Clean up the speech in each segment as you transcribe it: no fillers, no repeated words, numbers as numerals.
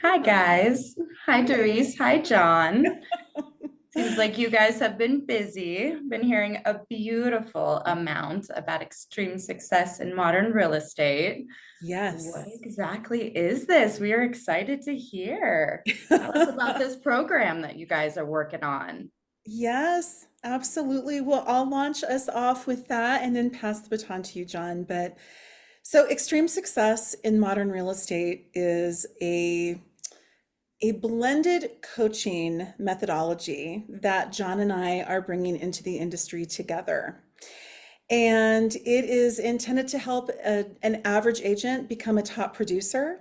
Hi, guys. Hi, Darice. Hi, John. Seems like you guys have been busy. Been hearing a beautiful amount about extreme success in modern real estate. What Yes. exactly is this? We are excited to hear. Tell us about this program that you guys are working on. Yes, absolutely. Well, I'll launch us off with that and then pass the baton to you, John. But so extreme success in modern real estate is a blended coaching methodology that John and I are bringing into the industry together. And it is intended to help an average agent become a top producer,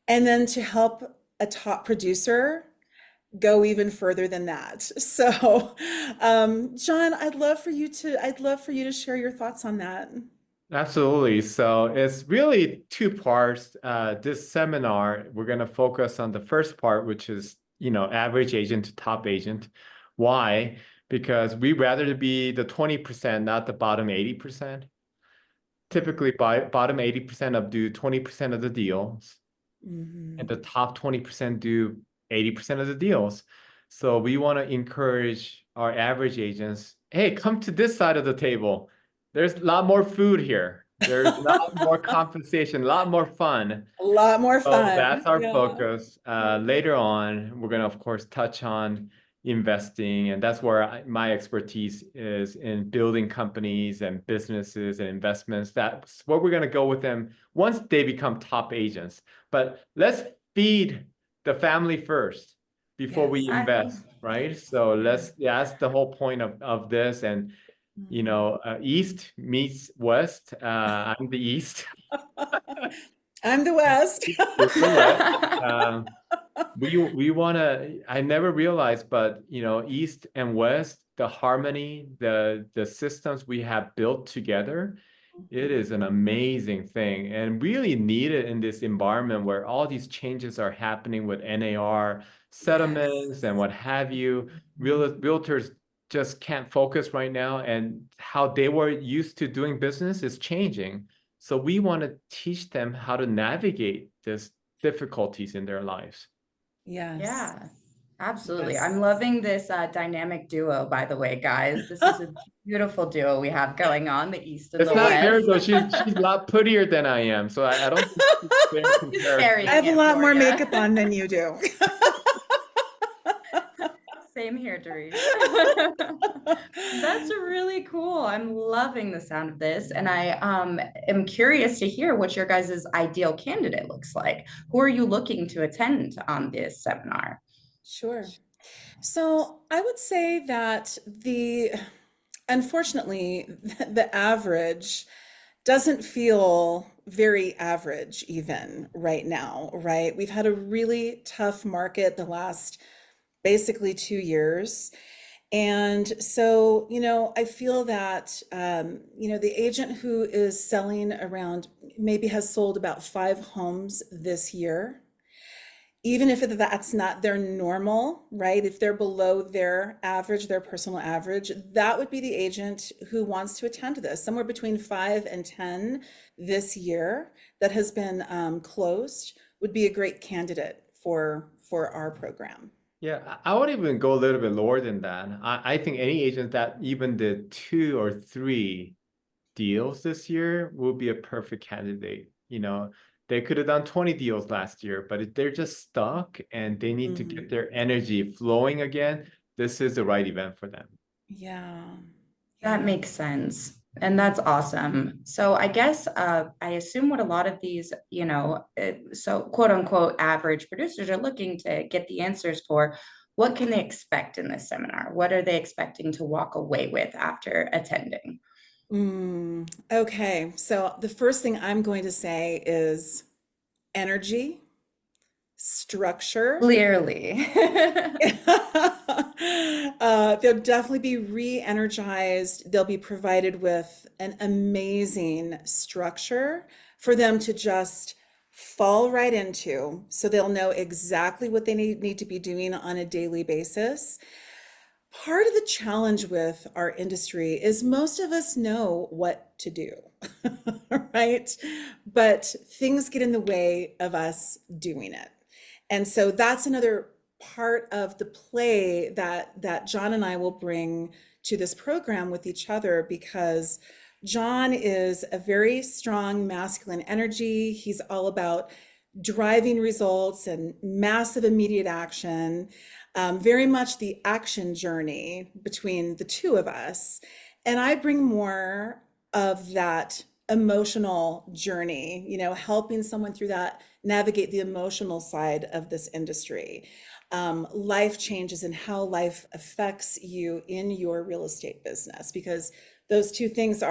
and then to help a top producer go even further than that. So, John, I'd love for you to share your thoughts on that. Absolutely. So it's really two parts. This seminar, we're going to focus on the first part, which is, average agent to top agent. Why? Because we rather to be the 20%, not the bottom 80%. Typically, bottom 80% of do 20% of the deals, and the Mhm. top 20% do 80% of the deals. So we want to encourage our average agents, hey, come to this side of the table. There's a lot more food here. There's a lot more compensation, a lot more fun. A lot more So fun. that's our Yeah. focus. Later on, we're going to, of course, touch on investing. And that's where my expertise is in building companies and businesses and investments. That's where we're going to go with them once they become top agents. But let's feed the family first before we Yes. Exactly. invest, right? So yeah, that's the whole point of this. And, Mhm. East meets West. I'm the East. I'm the West. You're the West. We want to, I never realized, but East and West, the harmony, the systems we have built together, it is an amazing thing and really needed in this environment where all these changes are happening with NAR settlements Yes. and what have you. Realtors just can't focus right now, and how they were used to doing business is changing. So we want to teach them how to navigate these difficulties in their lives. Yes. Yeah, absolutely. I'm Yes. loving this dynamic duo, by the way, guys. This is a beautiful duo we have going on, the East and It's the not fair West. though. She's a lot prettier than I am, so I don't think it's fair Just I comparison. carrying have a it lot for more you. makeup on than you do. Same here, Darice. That's really cool. I'm loving the sound of this. And I am curious to hear what your guys' ideal candidate looks like. Who are you looking to attend on this seminar? Sure. So I would say that unfortunately, the average doesn't feel very average even right now, right? We've had a really tough market the last basically 2 years. And so, I feel that, the agent who is selling around maybe has sold about 5 homes this year, even if that's not their normal, right? If they're below their average, their personal average, that would be the agent who wants to attend this. Somewhere between 5 and 10 this year that has been closed would be a great candidate for our program. Yeah, I would even go a little bit lower than that. I think any agent that even did 2 or 3 deals this year will be a perfect candidate. They could have done 20 deals last year, but if they're just stuck and they need to get Mhm. their energy flowing again, this is the right event for them. Yeah, That yeah. makes sense. And that's awesome. So I guess I assume what a lot of these, so quote unquote average producers are looking to get the answers for, what can they expect in this seminar? What are they expecting to walk away with after attending? Okay, so the first thing I'm going to say is energy, structure. Clearly. They'll definitely be re-energized. They'll be provided with an amazing structure for them to just fall right into, so they'll know exactly what they need to be doing on a daily basis. Part of the challenge with our industry is most of us know what to do, right? But things get in the way of us doing it. And so that's another part of the play that John and I will bring to this program with each other, because John is a very strong masculine energy. He's all about driving results and massive immediate action, very much the action journey between the two of us. And I bring more of that emotional journey, helping someone through that, navigate the emotional side of this industry, life changes and how life affects you in your real estate business, because those two things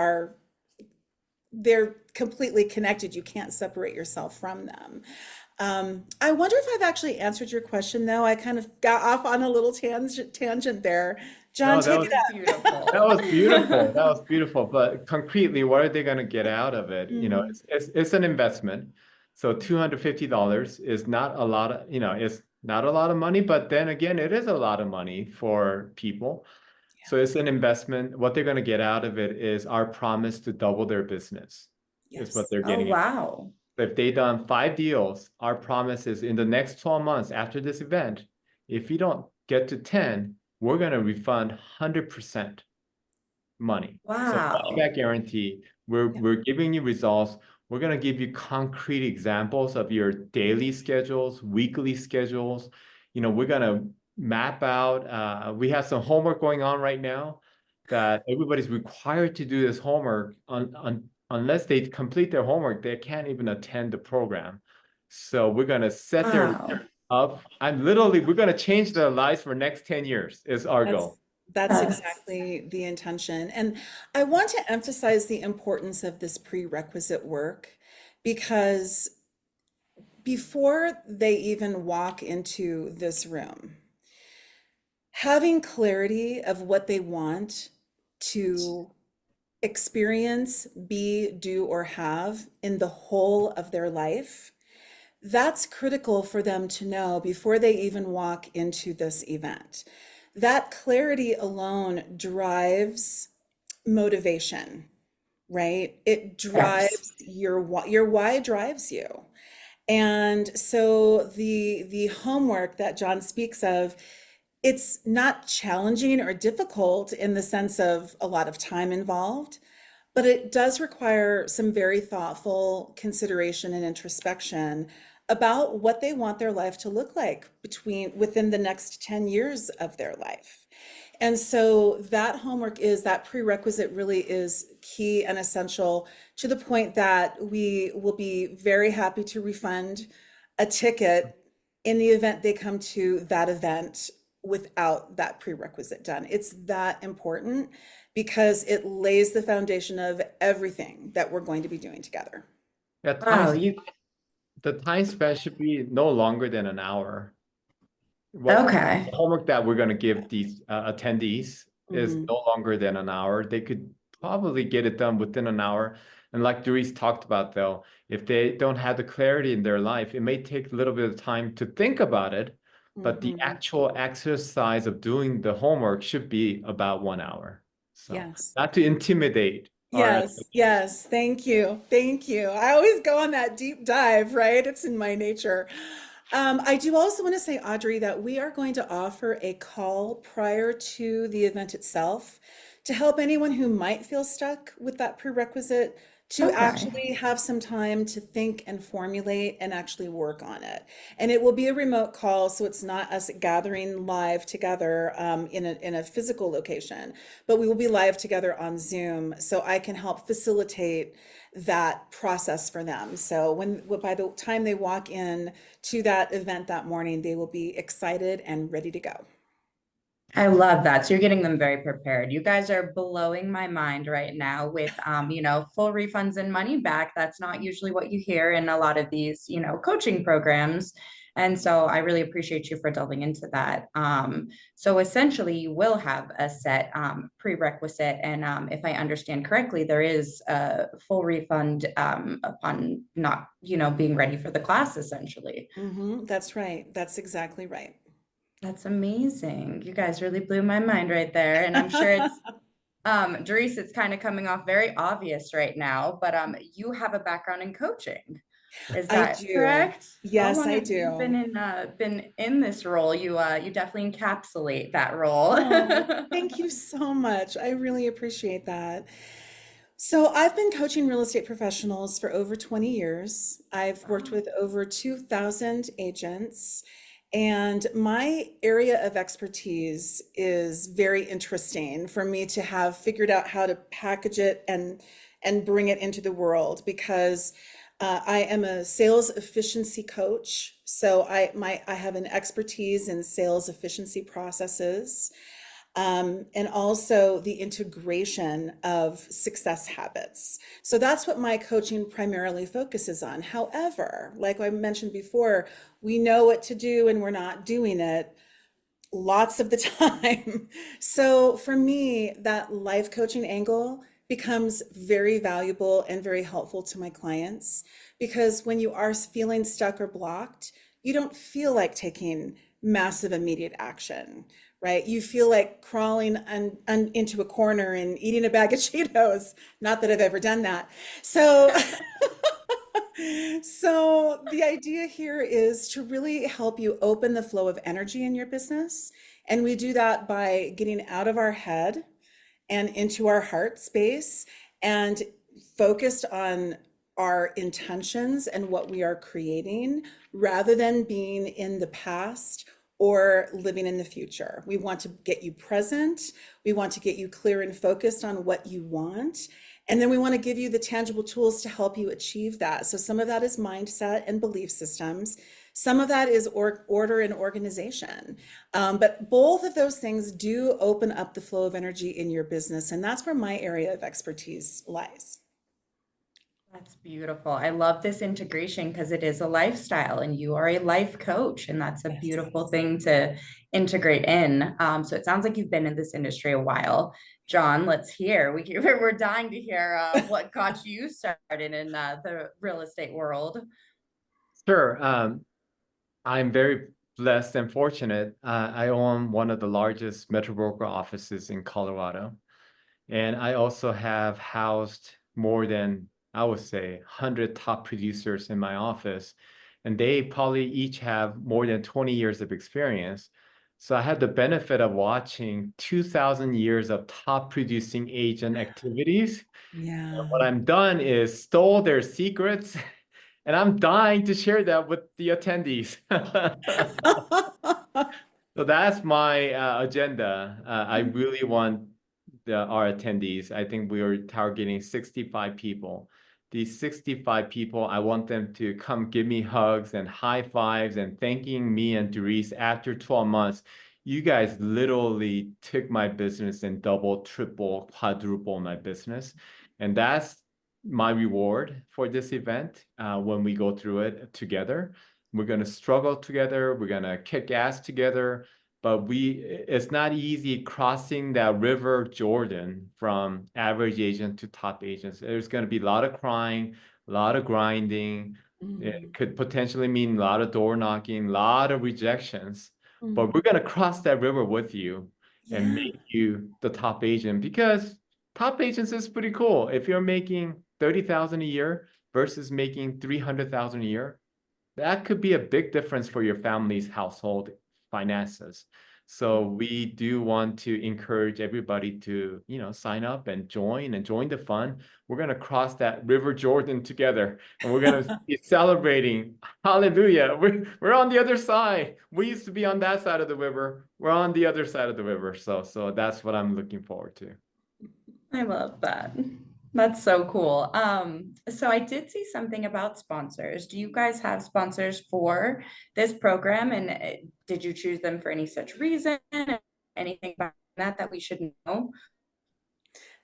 they're completely connected. You can't separate yourself from them. I wonder if I've actually answered your question, though. I kind of got off on a little tangent there. John, No, take it up. Beautiful. that was beautiful. That was beautiful. But concretely, what are they going to get out of it? Mhm. It's an investment. So $250 is not a lot of, it's not a lot of money, but then again, it is a lot of money for people. So it's an investment. What they're going to get out of it is our promise to double their business, is what Yes. they're Oh, getting. wow. If they done 5 deals, our promise is in the next 12 months after this event, if you don't get to 10, we're going to refund 100% money. So money Wow. back guarantee. We're Yeah. we're giving you results. We're going to give you concrete examples of your daily schedules, weekly schedules. We're going to map out. We have some homework going on right now that everybody's required to do this homework unless they complete their homework, they can't even attend the program. So we're going to set their Wow. up. We're going to change their lives for next 10 years is our That's goal. that's That's exactly the intention. And I want to emphasize the importance of this prerequisite work, because before they even walk into this room, having clarity of what they want to experience, be, do, or have in the whole of their life, that's critical for them to know before they even walk into this event. That clarity alone drives motivation, right? It yes. drives your why drives you. And so the homework that John speaks of, it's not challenging or difficult in the sense of a lot of time involved, but it does require some very thoughtful consideration and introspection about what they want their life to look like within the next 10 years of their life. And so that homework that prerequisite really is key and essential, to the point that we will be very happy to refund a ticket in the event they come to that event without that prerequisite done. It's that important, because it lays the foundation of everything that we're going to be doing together. Yeah, Wow. You the time span should be no longer than an hour. What okay. the homework that we're going to give these attendees is Mhm. no longer than an hour. They could probably get it done within an hour. And like Darice talked about, though, if they don't have the clarity in their life, it may take a little bit of time to think about it, but the Mhm. actual exercise of doing the homework should be about 1 hour. So Yes. not to intimidate our Yes, attendees. yes. Thank you. Thank you. I always go on that deep dive, right? It's in my nature. I do also want to say, Audrey, that we are going to offer a call prior to the event itself to help anyone who might feel stuck with that prerequisite to Okay. actually have some time to think and formulate and actually work on it. And it will be a remote call, so it's not us gathering live together in a physical location, but we will be live together on Zoom, so I can help facilitate that process for them. So by the time they walk in to that event that morning, they will be excited and ready to go. I love that. So you're getting them very prepared. You guys are blowing my mind right now with full refunds and money back. That's not usually what you hear in a lot of these, coaching programs. And so I really appreciate you for delving into that. So essentially you will have a set prerequisite. And if I understand correctly, there is a full refund upon not, being ready for the class, essentially. That's right. That's exactly right. That's amazing. You guys really blew my mind right there. And I'm sure it's Darice, it's kind of coming off very obvious right now, but you have a background in coaching. Is I that do. correct? Oh, Yes, I and you've do. been in this role. You definitely encapsulate that role. Oh, thank you so much. I really appreciate that. So, I've been coaching real estate professionals for over 20 years. I've worked Wow. with over 2,000 agents, and my area of expertise is very interesting for me to have figured out how to package it and bring it into the world because I am a sales efficiency coach. So I have an expertise in sales efficiency processes, and also the integration of success habits. So that's what my coaching primarily focuses on. However, like I mentioned before, we know what to do and we're not doing it lots of the time. So for me, that life coaching angle becomes very valuable and very helpful to my clients because when you are feeling stuck or blocked, you don't feel like taking massive immediate action, right? You feel like crawling into a corner and eating a bag of Cheetos. Not that I've ever done that. So so the idea here is to really help you open the flow of energy in your business. And we do that by getting out of our head and into our heart space and focused on our intentions and what we are creating rather than being in the past or living in the future. We want to get you present. We want to get you clear and focused on what you want. And then we want to give you the tangible tools to help you achieve that. So some of that is mindset and belief systems. Some of that is order and organization. But both of those things do open up the flow of energy in your business. And that's where my area of expertise lies. That's beautiful. I love this integration because it is a lifestyle and you are a life coach, and that's a Yes. beautiful thing to integrate in. So it sounds like you've been in this industry a while. John, let's hear. We're dying to hear what got you started in the real estate world. Sure. I'm very blessed and fortunate. I own one of the largest metro broker offices in Colorado. And I also have housed more than, I would say, 100 top producers in my office. And they probably each have more than 20 years of experience. So I had the benefit of watching 2,000 years of top producing agent activities. Yeah. What I'm done is stole their secrets, and I'm dying to share that with the attendees. So that's my agenda. I really want our attendees. I think we are targeting 65 people. These 65 people, I want them to come give me hugs and high fives and thanking me and Darice after 12 months. You guys literally took my business and double, triple, quadruple my business. And that's my reward for this event when we go through it together. We're going to struggle together. We're going to kick ass together. But it's not easy crossing that river Jordan from average agent to top agents. There's going to be a lot of crying, a lot of grinding. It Mm, could potentially mean a lot of door knocking, a lot of rejections. But mm. we're going to cross that river with you and Yeah. make you the top agent because top agents is pretty cool. If you're making 30,000 a year versus making 300,000 a year, that could be a big difference for your family's household finances. So we do want to encourage everybody to, sign up and join the fun. We're going to cross that River Jordan together and we're going to be celebrating. Hallelujah. We're on the other side. We used to be on that side of the river. We're on the other side of the river. So that's what I'm looking forward to. I love that. That's so cool. So I did see something about sponsors. Do you guys have sponsors for this program? And did you choose them for any such reason? Anything about that we should know?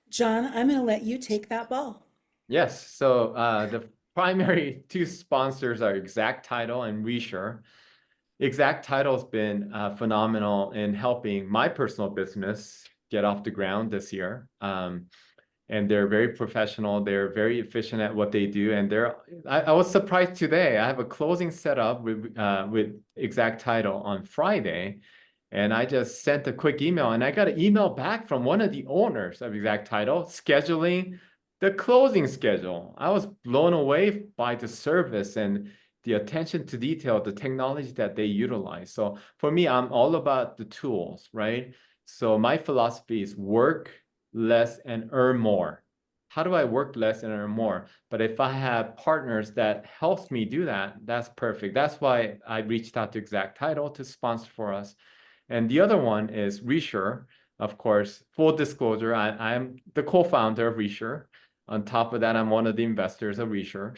John, I'm going to let you take that ball. Yes. So the primary two sponsors are Exact Title and Resure. Exact Title's been phenomenal in helping my personal business get off the ground this year. And they're very professional. They're very efficient at what they do. And I was surprised today. I have a closing set up with Exact Title on Friday. And I just sent a quick email and I got an email back from one of the owners of Exact Title scheduling the closing schedule. I was blown away by the service and the attention to detail, the technology that they utilize. So for me, I'm all about the tools, right? So my philosophy is work less and earn more. How do I work less and earn more? But if I have partners that helps me do that, that's perfect. That's why I reached out to Exact Title to sponsor for us. And the other one is Resure. Of course, full disclosure, I'm the co-founder of Resure. On top of that, I'm one of the investors of Resure.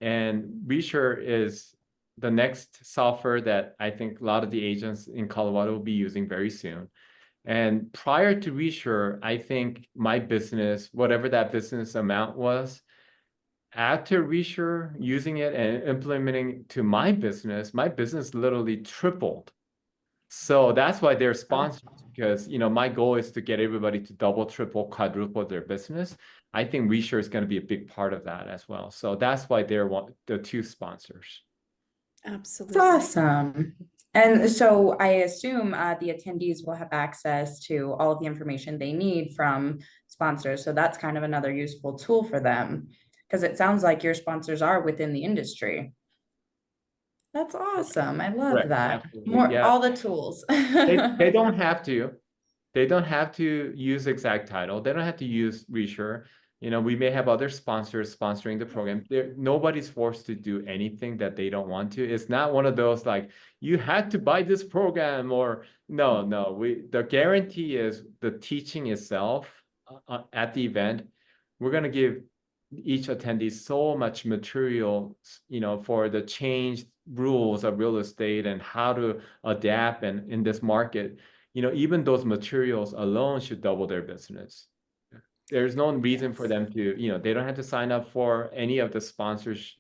And Resure is the next software that I think a lot of the agents in Colorado will be using very soon. And prior to Resure, I think my business, whatever that business amount was, after Resure using it and implementing to my business literally tripled. So that's why they're sponsors, because my goal is to get everybody to double, triple, quadruple their business. I think Resure is going to be a big part of that as well. So that's why they're the two sponsors. Absolutely. That's awesome. And so I assume the attendees will have access to all of the information they need from sponsors. So that's kind of another useful tool for them, because it sounds like your sponsors are within the industry. That's awesome. I love Right, that. absolutely. More, Yeah, all the tools. they don't have to. They don't have to use Exact Title. They don't have to use Resure. We may have other sponsors sponsoring the program. Nobody's forced to do anything that they don't want to. It's not one of those like, you had to buy this program or no. The guarantee is the teaching itself at the event. We're going to give each attendee so much material, for the changed rules of real estate and how to adapt and in this market. Even those materials alone should double their business. There's no reason for them to, they don't have to sign up for any of the sponsors,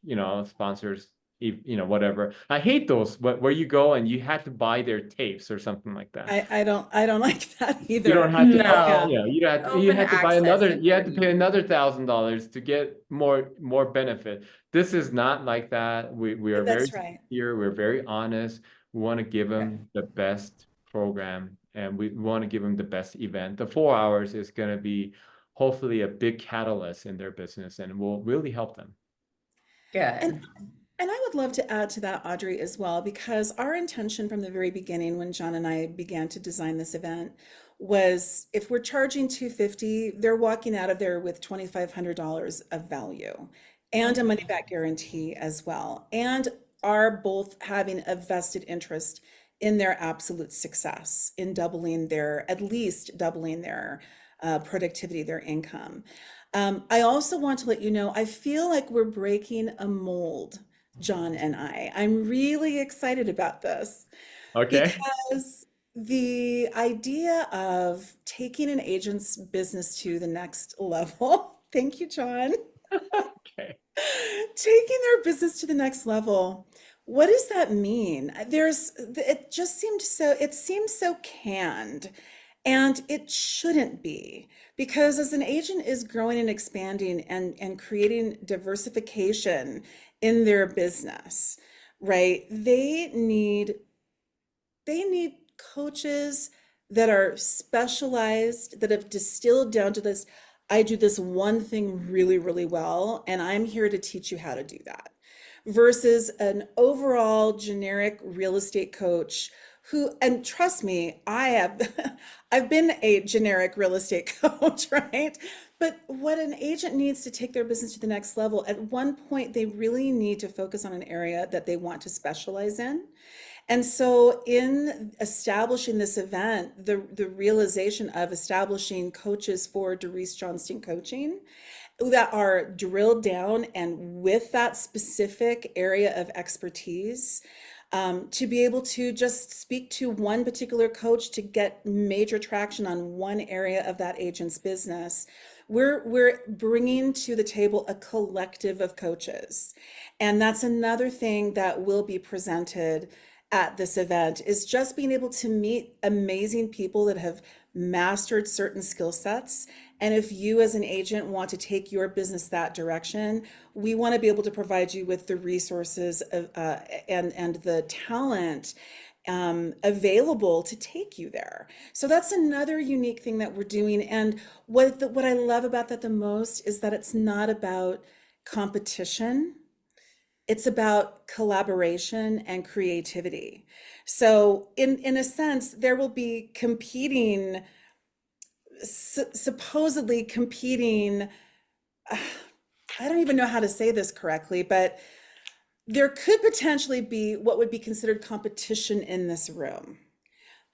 whatever. I hate those where you go and you have to buy their tapes or something like that. I don't like that either. You don't have to, No. you Open have to buy access you have to pay information. another $1,000 to get more benefit. This is not like that. We are very That's right. sincere. We're very honest. We want to give them the best program and we want to give them the best event. The 4 hours is going to be hopefully a big catalyst in their business and will really help them. And Good. and I would love to add to that, Audrey, as well, because our intention from the very beginning when John and I began to design this event was if we're charging 250, they're walking out of there with $2,500 of value and a money back guarantee as well, and are both having a vested interest in their absolute success in at least doubling their productivity, their income. I also want to let you know, I feel like we're breaking a mold, John and I. I'm really excited about this Okay. because the idea of taking an agent's business to the next level, thank you, John, Okay. taking their business to the next level. What does that mean? It seems so canned. And it shouldn't be, because as an agent is growing and expanding and creating diversification in their business, right? They need coaches that are specialized, that have distilled down to this. I do this one thing really, really well, and I'm here to teach you how to do that. Versus an overall generic real estate coach and trust me, I've been a generic real estate coach, right? But what an agent needs to take their business to the next level, at one point, they really need to focus on an area that they want to specialize in. And so in establishing this event, the realization of establishing coaches for Darice Johnston Coaching that are drilled down and with that specific area of expertise, to be able to just speak to one particular coach to get major traction on one area of that agent's business. We're bringing to the table a collective of coaches. And that's another thing that will be presented at this event, is just being able to meet amazing people that have mastered certain skill sets. And if you as an agent want to take your business that direction, we want to be able to provide you with the resources and the talent available to take you there. So that's another unique thing that we're doing. And what I love about that the most is that it's not about competition. It's about collaboration and creativity. So in a sense, there will be competing, supposedly competing, I don't even know how to say this correctly, but there could potentially be what would be considered competition in this room.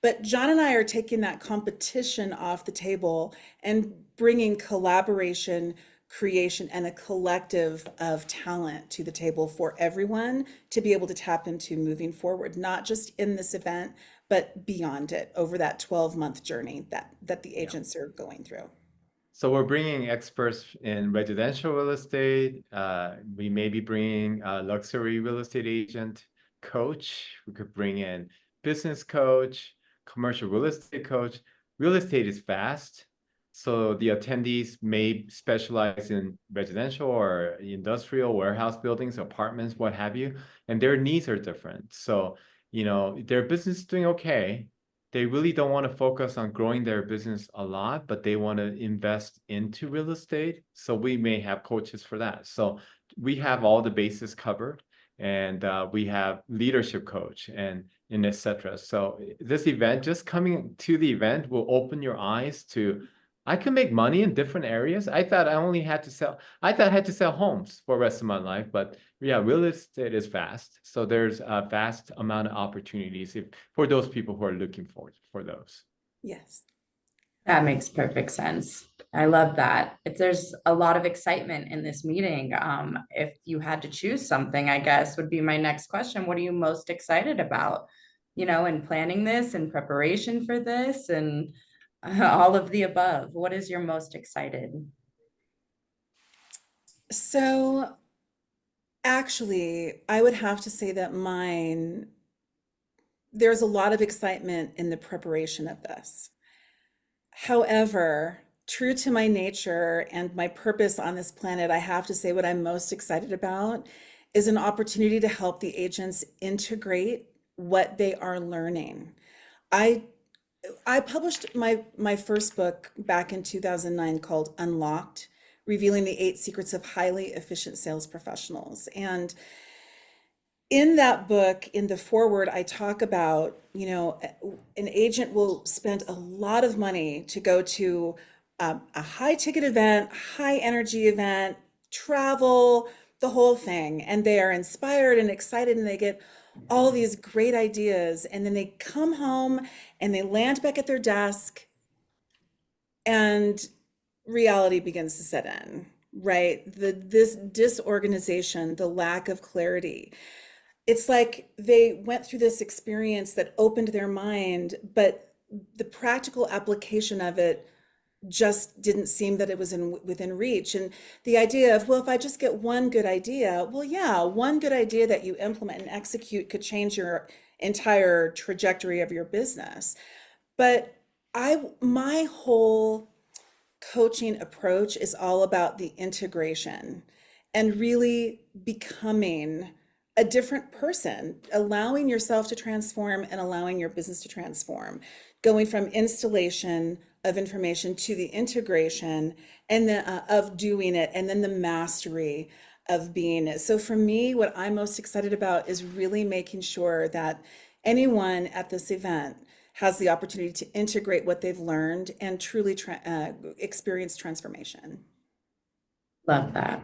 But John and I are taking that competition off the table and bringing collaboration, creation, and a collective of talent to the table for everyone to be able to tap into moving forward, not just in this event, but beyond it over that 12-month journey that the agents are going through. So we're bringing experts in residential real estate. We may be bringing a luxury real estate agent coach. We could bring in business coach, commercial real estate coach. Real estate is fast. So the attendees may specialize in residential or industrial warehouse buildings, apartments, what have you, and their needs are different. So, their business is doing okay. They really don't want to focus on growing their business a lot, but they want to invest into real estate. So we may have coaches for that. So we have all the bases covered, and we have leadership coach and etc. So this event, just coming to the event will open your eyes to, I can make money in different areas. I thought I had to sell homes for the rest of my life, but yeah, real estate is vast. So there's a vast amount of opportunities for those people who are looking for those. Yes. That makes perfect sense. I love that. If there's a lot of excitement in this meeting, if you had to choose something, I guess would be my next question. What are you most excited about, in planning this and preparation for this and all of the above? What is your most excited? So actually, I would have to say that there's a lot of excitement in the preparation of this. However, true to my nature and my purpose on this planet, I have to say what I'm most excited about is an opportunity to help the agents integrate what they are learning. I published my first book back in 2009 called Unlocked, Revealing the 8 Secrets of Highly Efficient Sales Professionals. And in that book, in the foreword, I talk about, an agent will spend a lot of money to go to a high ticket event, high energy event, travel, the whole thing. And they are inspired and excited and they get all these great ideas. And then they come home and they land back at their desk and reality begins to set in, right? This disorganization, the lack of clarity. It's like they went through this experience that opened their mind, but the practical application of it just didn't seem that it was within reach. And the idea of, well, if I just get one good idea, well, yeah, one good idea that you implement and execute could change your entire trajectory of your business. But my whole coaching approach is all about the integration and really becoming a different person, allowing yourself to transform and allowing your business to transform, going from installation of information to the integration and of doing it, and then the mastery of being it. So for me, what I'm most excited about is really making sure that anyone at this event has the opportunity to integrate what they've learned and truly experience transformation. Love that.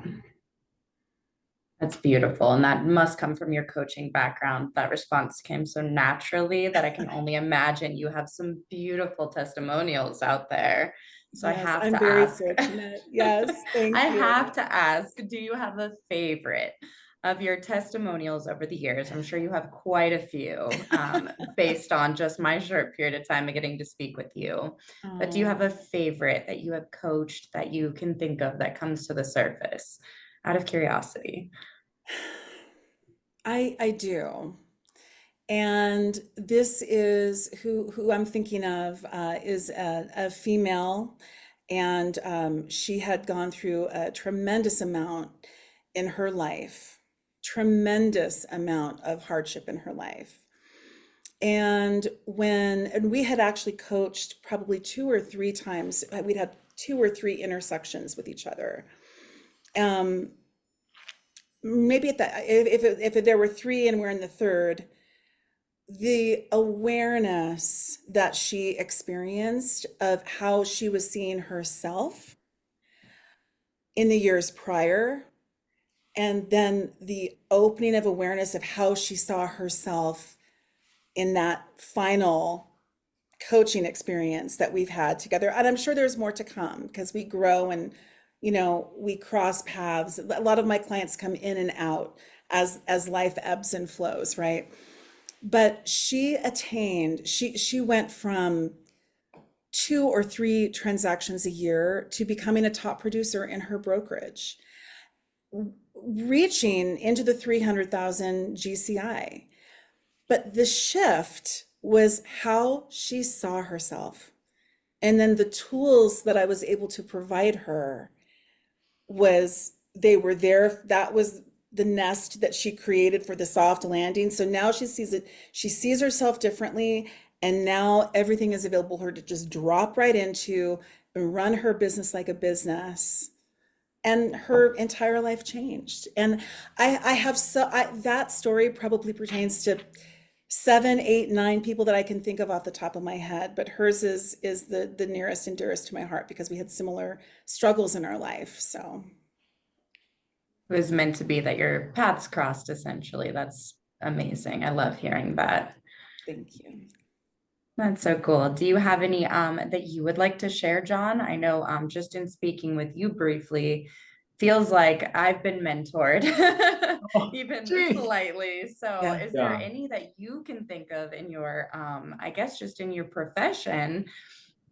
That's beautiful. And that must come from your coaching background. That response came so naturally that I can only imagine you have some beautiful testimonials out there. So Yes, I have I'm to very ask. fortunate. Yes, thank I you. have to ask, do you have a favorite of your testimonials over the years? I'm sure you have quite a few, based on just my short period of time of getting to speak with you. But do you have a favorite that you have coached that you can think of that comes to the surface out of curiosity? I do. And this is who I'm thinking of, is a female, and she had gone through a tremendous amount in her life, tremendous amount of hardship in her life. And we had actually coached probably 2 or 3 times, we'd had 2 or 3 intersections with each other. Um, Maybe at that, if there were 3 and we're in the third, the awareness that she experienced of how she was seeing herself in the years prior, and then the opening of awareness of how she saw herself in that final coaching experience that we've had together. And I'm sure there's more to come because we grow and, we cross paths. A lot of my clients come in and out as life ebbs and flows, right? But she went from 2 or 3 transactions a year to becoming a top producer in her brokerage, reaching into the 300,000 GCI. But the shift was how she saw herself. And then the tools that I was able to provide her they were there. That was the nest that she created for the soft landing. So now she sees herself differently. And now everything is available for her to just drop right into and run her business like a business. And her entire life changed. And that story probably pertains to 7, 8, 9 people that I can think of off the top of my head, but hers is the nearest and dearest to my heart because we had similar struggles in our life. So It was meant to be that your paths crossed, essentially. That's amazing. I love hearing that. thank you. That's so cool. Do you have any that you would like to share, John? I know just in speaking with you briefly, feels like I've been mentored Oh, even gee. slightly. So Yeah. is there Yeah. any that you can think of in your I guess just in your profession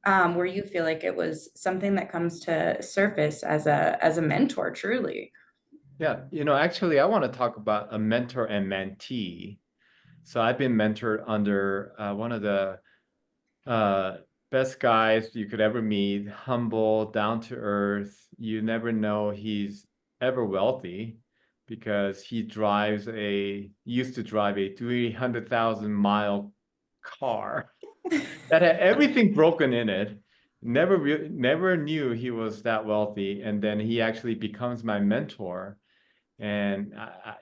where you feel like it was something that comes to surface as a mentor truly? Yeah. Actually, I want to talk about a mentor and mentee. So I've been mentored under one of the uh, best guys you could ever meet, humble, down to earth. You never know he's ever wealthy because used to drive a 300,000-mile car that had everything broken in it. Never knew he was that wealthy. And then he actually becomes my mentor. And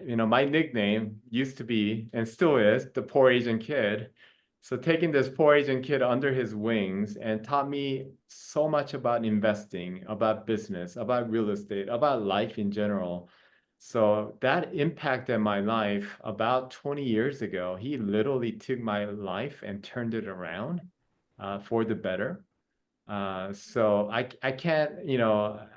my nickname used to be and still is the poor Asian kid. So taking this poor Asian kid under his wings and taught me so much about investing, about business, about real estate, about life in general. So that impacted my life about 20 years ago. He literally took my life and turned it around for the better. So I can't,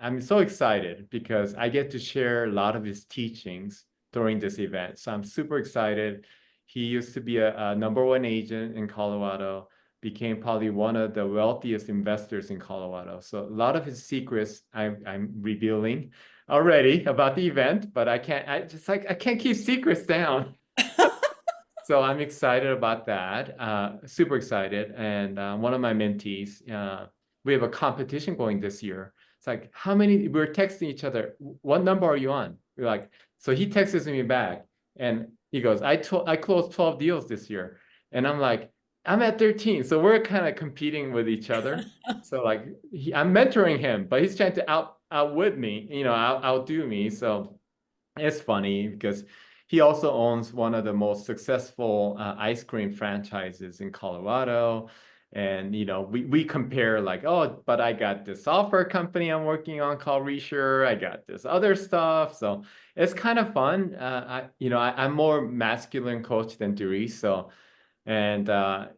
I'm so excited because I get to share a lot of his teachings during this event. So I'm super excited. He used to be a number one agent in Colorado, became probably one of the wealthiest investors in Colorado. So a lot of his secrets I'm revealing already about the event, but I can't keep secrets down. So I'm excited about that, super excited. And one of my mentees, we have a competition going this year. It's like, we're texting each other, what number are you on? We're like, so he texts me back and he goes, I closed 12 deals this year. And I'm like, I'm at 13. So we're kind of competing with each other. So like, I'm mentoring him, but he's trying to outwit me, outdo me. So it's funny because he also owns one of the most successful ice cream franchises in Colorado. And, we compare like, oh, but I got this software company I'm working on called Resure. I got this other stuff. So it's kind of fun. I'm more masculine coach than Darice. So and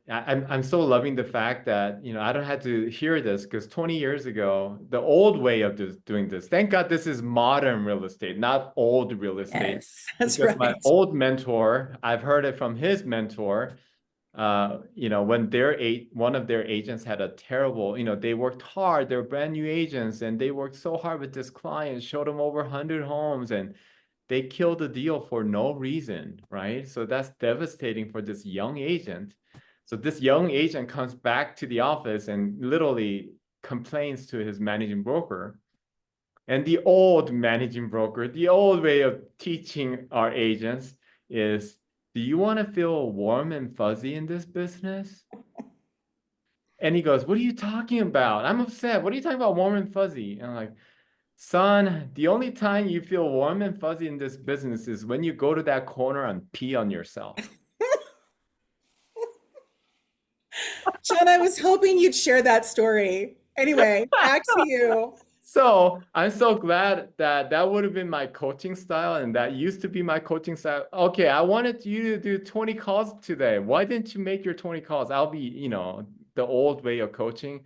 I'm so loving the fact that, I don't have to hear this because 20 years ago, the old way of doing this, thank God this is modern real estate, not old real estate. Yes. That's Because my right. old mentor, I've heard it from his mentor, when one of their agents had a terrible, they worked hard, they're brand new agents, and they worked so hard with this client, showed them over 100 homes, and they killed the deal for no reason, right? So that's devastating for this young agent. So this young agent comes back to the office and literally complains to his managing broker. And the old managing broker, the old way of teaching our agents is do you want to feel warm and fuzzy in this business? And he goes, what are you talking about? I'm upset. What are you talking about warm and fuzzy? And I'm like, son, the only time you feel warm and fuzzy in this business is when you go to that corner and pee on yourself. John, I was hoping you'd share that story. Anyway, back to you. So I'm so glad that that would have been my coaching style, and that used to be my coaching style. Okay, I wanted you to do 20 calls today. Why didn't you make your 20 calls? I'll be, the old way of coaching.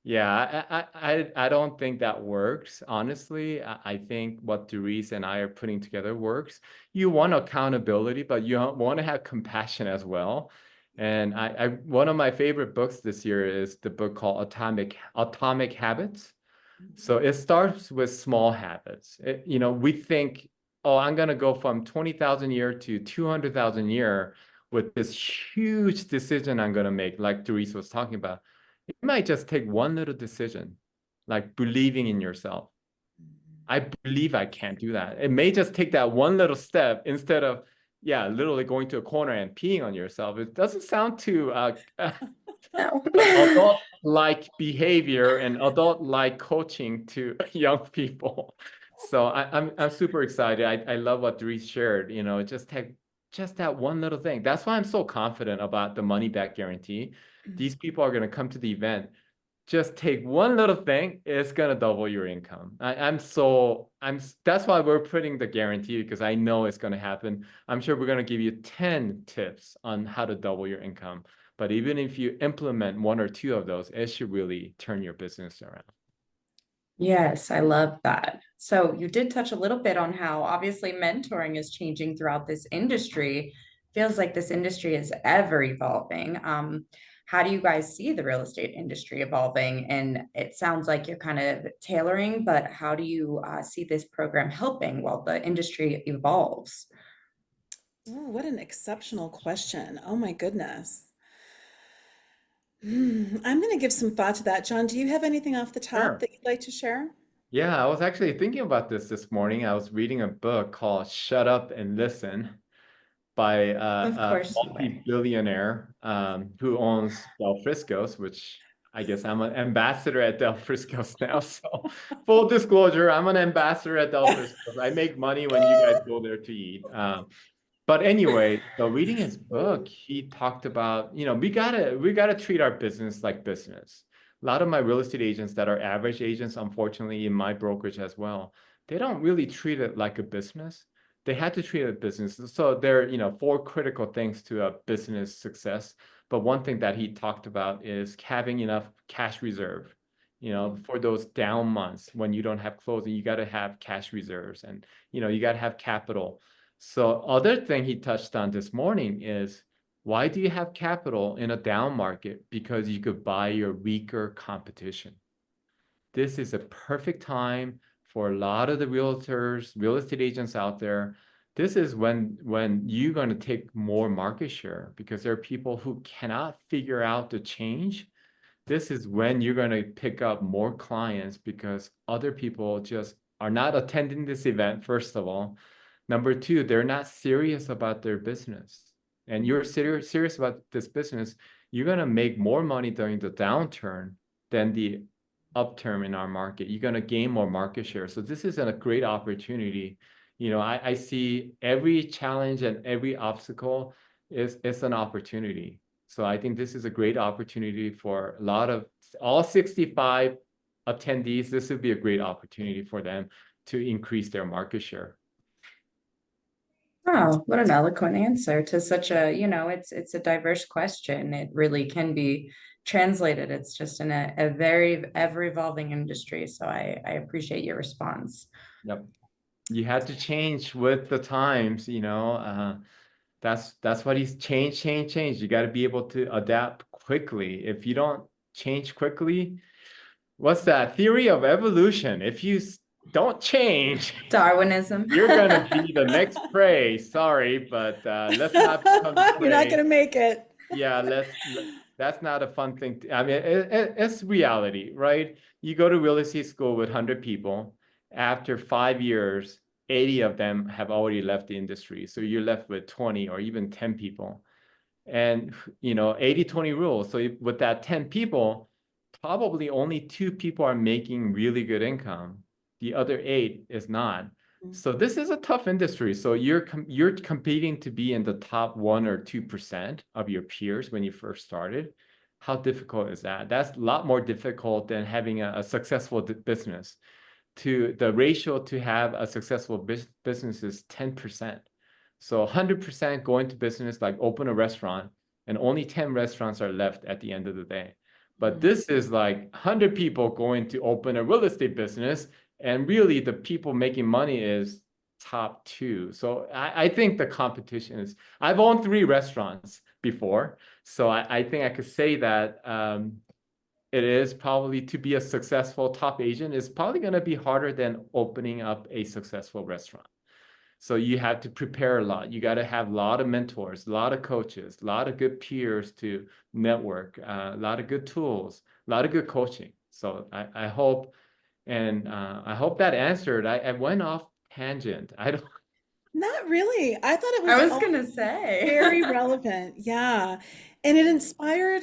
Yeah, I don't think that works, honestly. I think what Darice and I are putting together works. You want accountability, but you want to have compassion as well. And one of my favorite books this year is the book called Atomic Habits. So it starts with small habits. We think, oh, I'm going to go from 20,000 a year to 200,000 a year with this huge decision I'm going to make, like Darice was talking about. It might just take one little decision, like believing in yourself. I believe I can't do that. It may just take that one little step instead of, yeah, literally going to a corner and peeing on yourself. It doesn't sound too No. adult-like behavior and adult-like coaching to young people. So I'm super excited. I love what Darice shared. Just that one little thing. That's why I'm so confident about the money back guarantee. These people are going to come to the event. Just take one little thing, it's gonna double your income. That's why we're putting the guarantee, because I know it's gonna happen. I'm sure we're gonna give you 10 tips on how to double your income. But even if you implement one or two of those, it should really turn your business around. Yes, I love that. So you did touch a little bit on how obviously mentoring is changing throughout this industry. Feels like this industry is ever evolving. How do you guys see the real estate industry evolving? And it sounds like you're kind of tailoring, but how do you see this program helping while the industry evolves? Ooh, what an exceptional question. Oh my goodness. I'm going to give some thought to that. John, do you have anything off the top Sure. that you'd like to share? Yeah, I was actually thinking about this morning. I was reading a book called Shut Up and Listen by Of a course you would. multi-billionaire who owns Del Frisco's, which I guess I'm an ambassador at Del Frisco's now. So full disclosure, I'm an ambassador at Del Frisco's. I make money when you guys go there to eat. But anyway, so reading his book, he talked about, we gotta treat our business like business. A lot of my real estate agents that are average agents, unfortunately, in my brokerage as well, they don't really treat it like a business. They had to treat it as business. So there are, four critical things to a business success. But one thing that he talked about is having enough cash reserve. For those down months when you don't have closing, you got to have cash reserves, and you got to have capital. So other thing he touched on this morning is, why do you have capital in a down market? Because you could buy your weaker competition. This is a perfect time for a lot of the realtors, real estate agents out there. This is when you're going to take more market share, because there are people who cannot figure out the change. This is when you're going to pick up more clients, because other people just are not attending this event, first of all. Number two, they're not serious about their business. And you're serious about this business, you're going to make more money during the downturn than the upturn in our market. You're going to gain more market share. So this is a great opportunity. I see every challenge and every obstacle is an opportunity. So I think this is a great opportunity for a lot of all 65 attendees. This would be a great opportunity for them to increase their market share. Oh, what an eloquent answer to such a, it's a diverse question. It really can be translated. It's just in a very ever evolving industry. So I appreciate your response. Yep. You had to change with the times, that's what he's change. You got to be able to adapt quickly. If you don't change quickly, what's that theory of evolution? If you don't change, Darwinism. you're gonna be the next prey. Sorry, but let's not become the You're not prey. going to make it. Yeah, that's not a fun thing. I mean, it's reality, right? You go to real estate school with 100 people. After 5 years, 80 of them have already left the industry. So you're left with 20 or even 10 people. And, 80-20 rule. So with that 10 people, probably only 2 people are making really good income. The other 8 is not. So this is a tough industry. So you're competing to be in the top 1 or 2% of your peers when you first started. How difficult is that? That's a lot more difficult than having a successful business. The ratio to have a successful business is 10%. So 100% going to business, like open a restaurant, and only 10 restaurants are left at the end of the day. But this is like 100 people going to open a real estate business, and really the people making money is top 2. So I think the competition is, I've owned 3 restaurants before. So I think I could say that it is probably, to be a successful top agent is probably going to be harder than opening up a successful restaurant. So you have to prepare a lot. You got to have a lot of mentors, a lot of coaches, a lot of good peers to network, a lot of good tools, a lot of good coaching. So I hope, and I hope that answered. I went off tangent. I don't. Not really. I thought it was I was all gonna say. very relevant. Yeah. And it inspired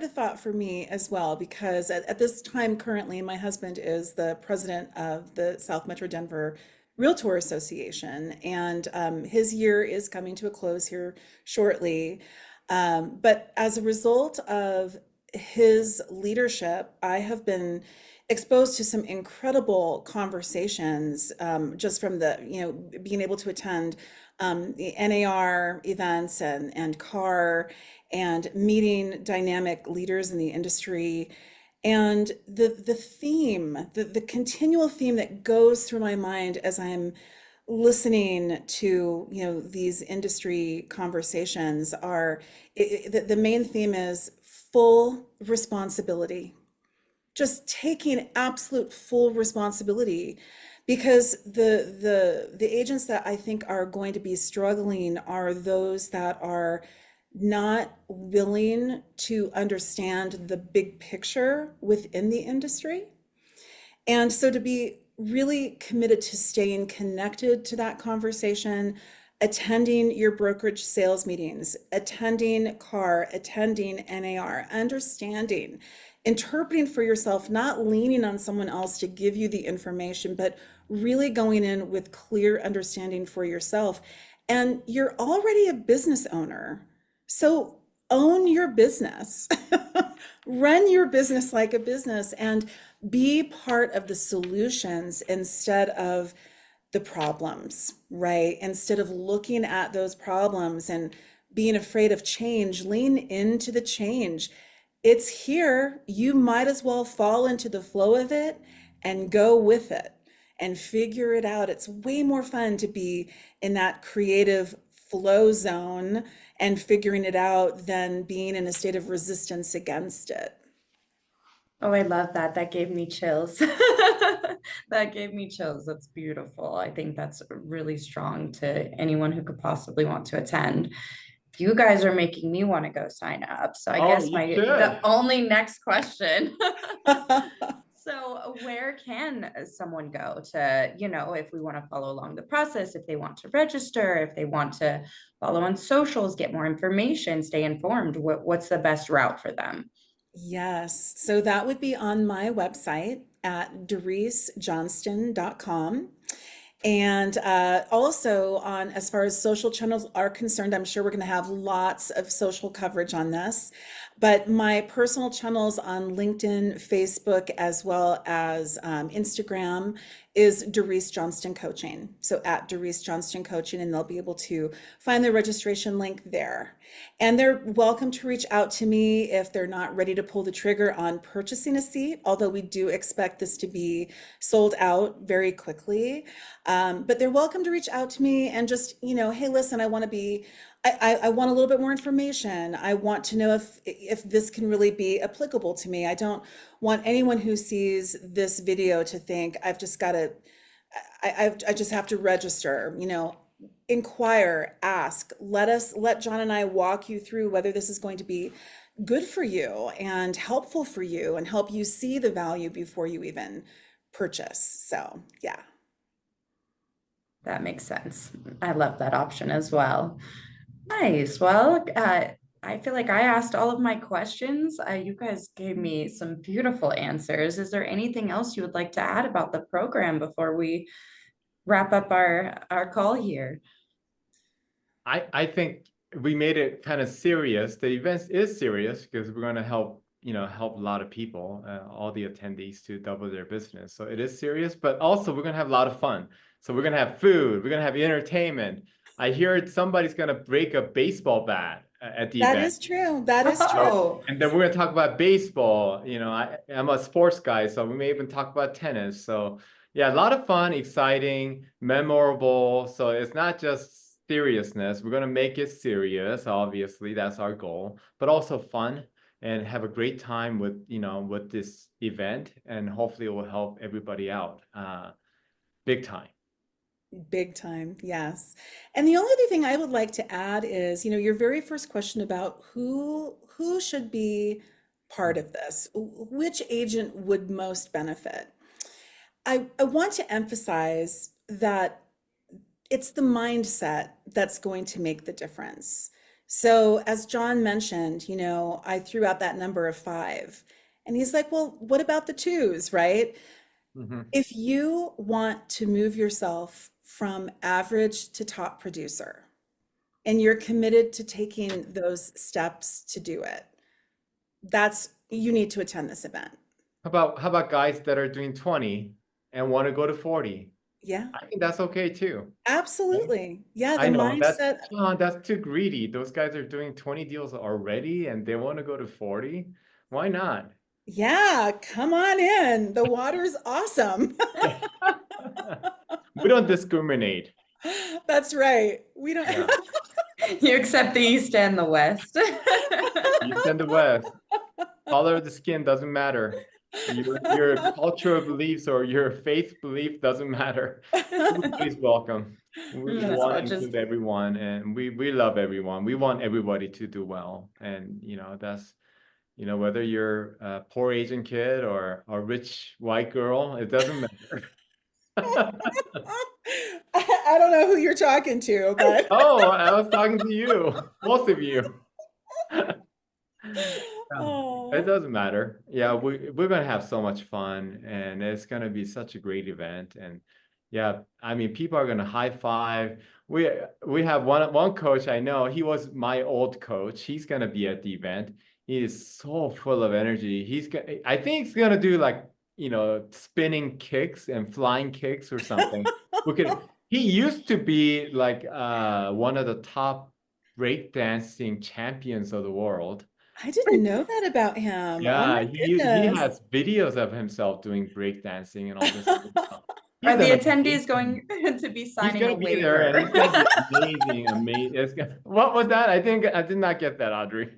a thought for me as well, because at this time currently, my husband is the president of the South Metro Denver Realtor Association, and his year is coming to a close here shortly. But as a result of his leadership, I have been exposed to some incredible conversations, just from being able to attend the NAR events and CAR, and meeting dynamic leaders in the industry. And the continual theme that goes through my mind as I'm listening to these industry conversations the main theme is full responsibility, just taking absolute full responsibility, because the agents that I think are going to be struggling are those that are not willing to understand the big picture within the industry. And so to be really committed to staying connected to that conversation, attending your brokerage sales meetings, attending CAR, attending NAR, understanding, interpreting for yourself, not leaning on someone else to give you the information, but really going in with clear understanding for yourself. And you're already a business owner, so own your business. Run your business like a business and be part of the solutions instead of the problems, right? Instead of looking at those problems and being afraid of change, lean into the change. It's here. You might as well fall into the flow of it and go with it and figure it out. It's way more fun to be in that creative flow zone and figuring it out than being in a state of resistance against it. Oh, I love that. That gave me chills. That gave me chills. That's beautiful. I think that's really strong to anyone who could possibly want to attend. You guys are making me want to go sign up. So I guess You the should. only next question. So where can someone go to, if we want to follow along the process, if they want to register, if they want to follow on socials, get more information, stay informed, what's the best route for them? Yes, so that would be on my website at daricejohnston.com. And also, on as far as social channels are concerned, I'm sure we're going to have lots of social coverage on this. But my personal channels on LinkedIn, Facebook, as well as Instagram is Darice Johnston Coaching. So at Darice Johnston Coaching, and they'll be able to find the registration link there. And they're welcome to reach out to me if they're not ready to pull the trigger on purchasing a seat, although we do expect this to be sold out very quickly. But they're welcome to reach out to me and just, hey, listen, I want a little bit more information. I want to know if this can really be applicable to me. I don't want anyone who sees this video to think I just have to register, inquire, ask, let John and I walk you through whether this is going to be good for you and helpful for you and help you see the value before you even purchase. So, yeah. That makes sense. I love that option as well. Nice. Well, I feel like I asked all of my questions. You guys gave me some beautiful answers. Is there anything else you would like to add about the program before we wrap up our call here? I think we made it kind of serious. The event is serious because we're going to help, help a lot of people, all the attendees to double their business. So it is serious, but also we're going to have a lot of fun. So we're going to have food, we're going to have entertainment. I hear somebody's going to break a baseball bat at the That event. is true. That is true. Oh, And then we're going to talk about baseball. I'm a sports guy, so we may even talk about tennis. So yeah, a lot of fun, exciting, memorable. So it's not just seriousness. We're going to make it serious. Obviously, that's our goal, but also fun and have a great time with, with this event. And hopefully it will help everybody out, big time. Big time, yes. And the only other thing I would like to add is, your very first question about who should be part of this, which agent would most benefit. I want to emphasize that it's the mindset that's going to make the difference. So, as John mentioned, I threw out that number of 5, and he's like, well, what about the twos, right? Mhm. If you want to move yourself from average to top producer, and you're committed to taking those steps to do it, you need to attend this event. How about guys that are doing 20 and want to go to 40? Yeah, I think that's okay too. absolutely. Yeah, the I know that's mindset. John, that's too greedy. Those guys are doing 20 deals already and they want to go to 40. Why not? Yeah, come on in. The water's awesome. We don't discriminate. That's right. We don't. Yeah. you accept the East and the West. East and the West. Color of the skin doesn't matter. Your cultural beliefs or your faith belief doesn't matter. Everybody's welcome. We want to Just include everyone and we love everyone. We want everybody to do well. And that's whether you're a poor Asian kid or a rich white girl, it doesn't matter. I don't know who you're talking to, but Oh, I was talking to you, both of you. Yeah, it oh, doesn't matter. Yeah, we're gonna have so much fun, and it's gonna be such a great event. And yeah, I mean, people are gonna high five. We have one coach I know. He was my old coach. He's gonna be at the event. He is so full of energy. I think he's gonna do like spinning kicks and flying kicks or something. We could. He used to be like one of the top breakdancing champions of the world. I didn't know that about him. Oh Yeah, my he goodness. has videos of himself doing breakdancing and all this other stuff. are He's the an attendees amazing. going to be He's signing gonna a be there and waiver? he's gonna be amazing, amazing. What was that? I think I did not get that, Audrey.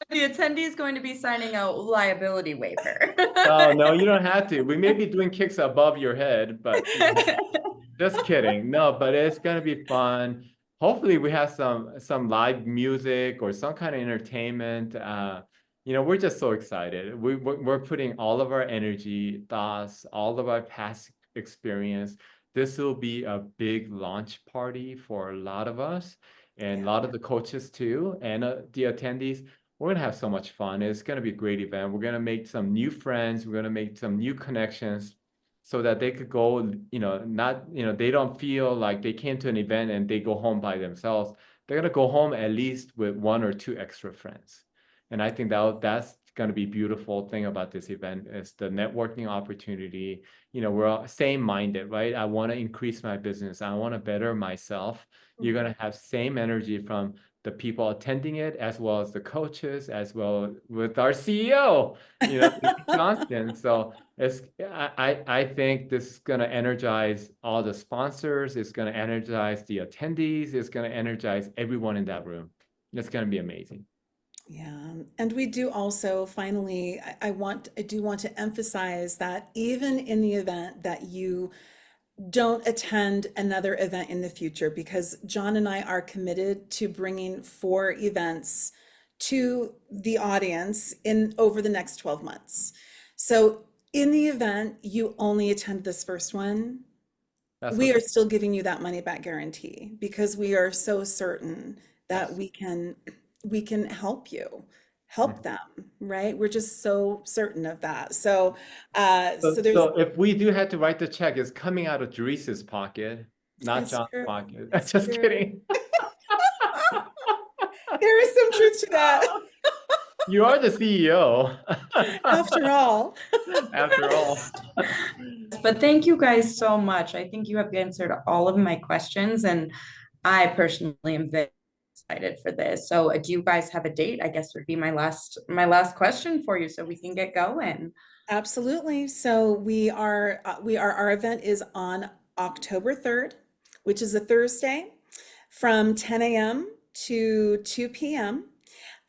the attendees going to be signing a liability waiver? Oh no, you don't have to. We may be doing kicks above your head, but just kidding. No, but it's gonna be fun. Hopefully we have some live music or some kind of entertainment. We're just so excited. We're putting all of our energy, thoughts, all of our past experience. This will be a big launch party for a lot of us and a Yeah. lot of the coaches too, and the attendees. We're gonna have so much fun. It's gonna be a great event. We're gonna make some new friends. We're gonna make some new connections so that they could go, not, they don't feel like they came to an event and they go home by themselves. They're gonna go home at least with 1 or 2 extra friends. And I think that's gonna be beautiful thing about this event is the networking opportunity. We're all same-minded, right? I want to increase my business. I want to better myself. You're gonna have same energy from the people attending it, as well as the coaches, as well with our CEO, Darice Johnston. So I think this is going to energize all the sponsors. It's going to energize the attendees. It's going to energize everyone in that room. It's going to be amazing. Yeah, and we do also finally, I do want to emphasize that even in the event that you don't attend another event in the future, because John and I are committed to bringing 4 events to the audience in over the next 12 months. So in the event you only attend this first one, That's We what. are still giving you that money back guarantee because we are so certain that Yes. we can help you, Mhm. help them, right? We're just so certain of that. So So, so there's so if we do have to write the check, it's coming out of Darice's pocket, not it's John's true. pocket. It's Just true. kidding. There is some truth to that You are the CEO, after all. after all. But thank you guys so much. I think you have answered all of my questions, and I personally am very excited for this. So, do you guys have a date? I guess would be my last question for you, so we can get going. Absolutely. So our event is on October 3rd, which is a Thursday from 10 a.m. to 2 p.m.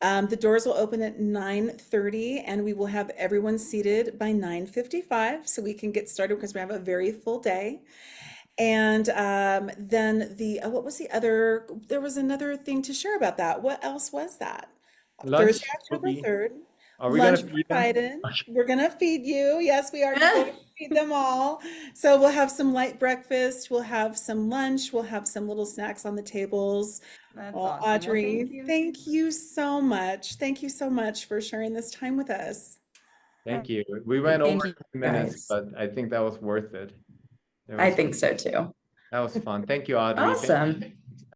The doors will open at 9:30 and we will have everyone seated by 9:55 so we can get started because we have a very full day. And then what was the other? There was another thing to share about that. What else was that? Thursday, Lunch will October be, 3rd. are we gonna Lunch feed them? provided. We're gonna feed you. Yes, we are going to feed them all. So we'll have some light breakfast, we'll have some lunch, we'll have some little snacks on the tables. That's Well, awesome. Well, thank Audrey, you. thank you so much. Thank you so much for sharing this time with us. Thank you. We went over Thank you, 2 minutes, guys. but I think that was worth it. It I was, think so too. that was fun. Thank you, Audrey. Thank you. Awesome.